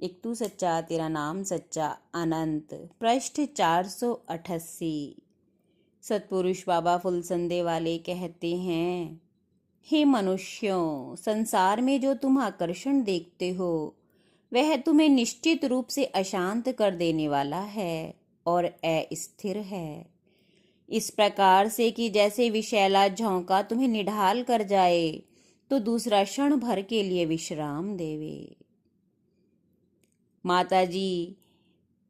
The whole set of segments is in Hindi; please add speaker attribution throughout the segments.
Speaker 1: एक तू सच्चा तेरा नाम सच्चा अनंत। पृष्ठ 488। सतपुरुष बाबा फुलसंदे वाले कहते हैं, हे मनुष्यों, संसार में जो तुम आकर्षण देखते हो वह तुम्हें निश्चित रूप से अशांत कर देने वाला है और अस्थिर है। इस प्रकार से कि जैसे विषैला झोंका तुम्हें निढाल कर जाए तो दूसरा क्षण भर के लिए विश्राम देवे। माताजी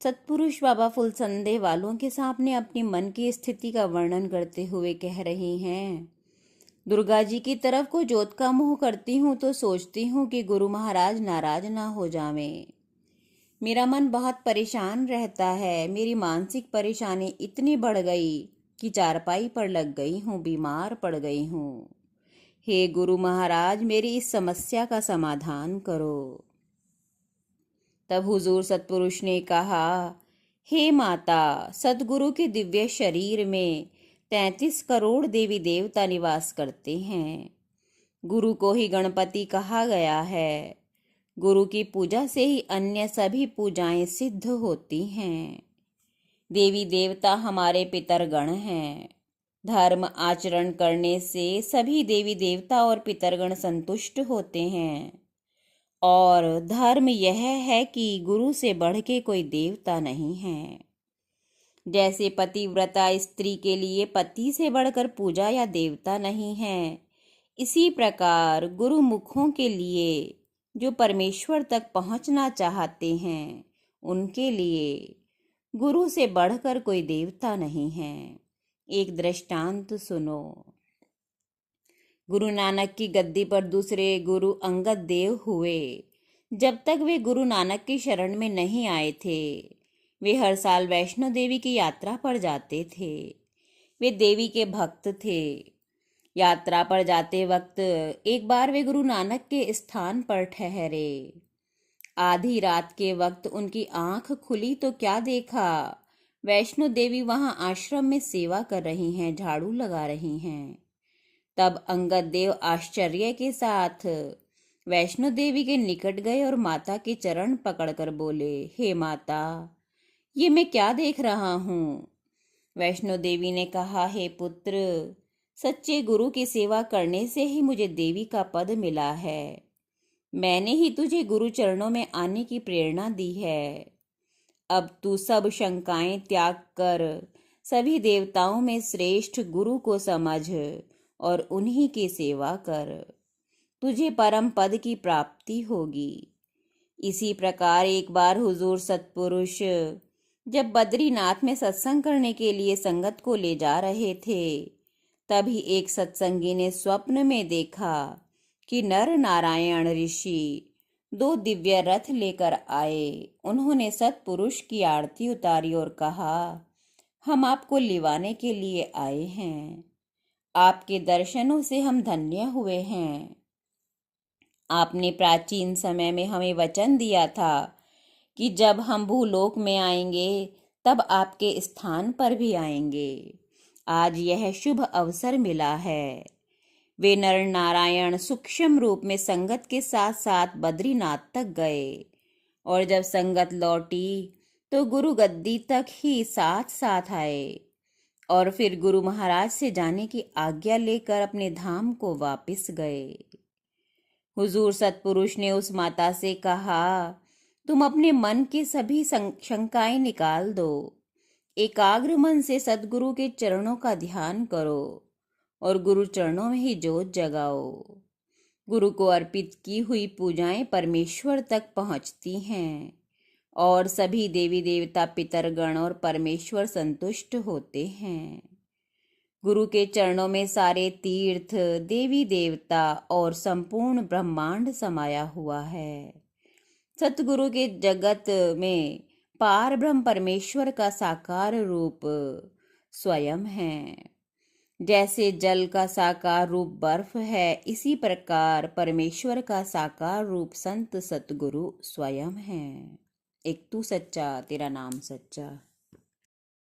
Speaker 1: सतपुरुष बाबा फुलसंदे वालों के सामने अपने मन की स्थिति का वर्णन करते हुए कह रही हैं, दुर्गा जी की तरफ को जोत का मुंह करती हूँ तो सोचती हूँ कि गुरु महाराज नाराज ना हो जावें। मेरा मन बहुत परेशान रहता है। मेरी मानसिक परेशानी इतनी बढ़ गई कि चारपाई पर लग गई हूँ, बीमार पड़ गई हूँ। हे गुरु महाराज, मेरी इस समस्या का समाधान करो। तब हुजूर सतपुरुष ने कहा, हे माता, सतगुरु के दिव्य शरीर में 33 करोड़ देवी देवता निवास करते हैं। गुरु को ही गणपति कहा गया है। गुरु की पूजा से ही अन्य सभी पूजाएं सिद्ध होती हैं। देवी देवता हमारे पितरगण हैं। धर्म आचरण करने से सभी देवी देवता और पितरगण संतुष्ट होते हैं। और धर्म यह है कि गुरु से बढ़ के कोई देवता नहीं है। जैसे पतिव्रता स्त्री के लिए पति से बढ़कर पूजा या देवता नहीं है, इसी प्रकार गुरु मुखों के लिए जो परमेश्वर तक पहुंचना चाहते हैं उनके लिए गुरु से बढ़कर कोई देवता नहीं है। एक दृष्टांत सुनो। गुरु नानक की गद्दी पर दूसरे गुरु अंगद देव हुए। जब तक वे गुरु नानक की शरण में नहीं आए थे, वे हर साल वैष्णो देवी की यात्रा पर जाते थे। वे देवी के भक्त थे। यात्रा पर जाते वक्त एक बार वे गुरु नानक के स्थान पर ठहरे। आधी रात के वक्त उनकी आंख खुली तो क्या देखा, वैष्णो देवी वहां आश्रम में सेवा कर रही हैं, झाड़ू लगा रही हैं। तब अंगद देव आश्चर्य के साथ वैष्णो देवी के निकट गए और माता के चरण पकड़कर बोले, हे माता, ये मैं क्या देख रहा हूँ? वैष्णो देवी ने कहा, हे पुत्र, सच्चे गुरु की सेवा करने से ही मुझे देवी का पद मिला है। मैंने ही तुझे गुरु चरणों में आने की प्रेरणा दी है। अब तू सब शंकाएं त्याग कर सभी देवताओं में श्रेष्ठ गुरु को समझ और उन्हीं की सेवा कर। तुझे परम पद की प्राप्ति होगी। इसी प्रकार एक बार हुजूर सतपुरुष जब बद्रीनाथ में सत्संग करने के लिए संगत को ले जा रहे थे, तभी एक सत्संगी ने स्वप्न में देखा कि नर नारायण ऋषि 2 दिव्य रथ लेकर आए। उन्होंने सतपुरुष की आरती उतारी और कहा, हम आपको लिवाने के लिए आए हैं। आपके दर्शनों से हम धन्य हुए हैं। आपने प्राचीन समय में हमें वचन दिया था कि जब हम भूलोक में आएंगे तब आपके स्थान पर भी आएंगे। आज यह शुभ अवसर मिला है। वे नर नारायण सूक्ष्म रूप में संगत के साथ साथ बद्रीनाथ तक गए और जब संगत लौटी तो गुरु गद्दी तक ही साथ साथ आए और फिर गुरु महाराज से जाने की आज्ञा लेकर अपने धाम को वापस गए। हुजूर सतपुरुष ने उस माता से कहा, तुम अपने मन की सभी शंकाएं निकाल दो। एकाग्र मन से सतगुरु के चरणों का ध्यान करो और गुरु चरणों में ही जोत जगाओ। गुरु को अर्पित की हुई पूजाएं परमेश्वर तक पहुंचती हैं और सभी देवी देवता, पितरगण और परमेश्वर संतुष्ट होते हैं। गुरु के चरणों में सारे तीर्थ, देवी देवता और संपूर्ण ब्रह्मांड समाया हुआ है। सतगुरु के जगत में पार ब्रह्म परमेश्वर का साकार रूप स्वयं है। जैसे जल का साकार रूप बर्फ है, इसी प्रकार परमेश्वर का साकार रूप संत सतगुरु स्वयं है। एक तू सच्चा तेरा नाम सच्चा।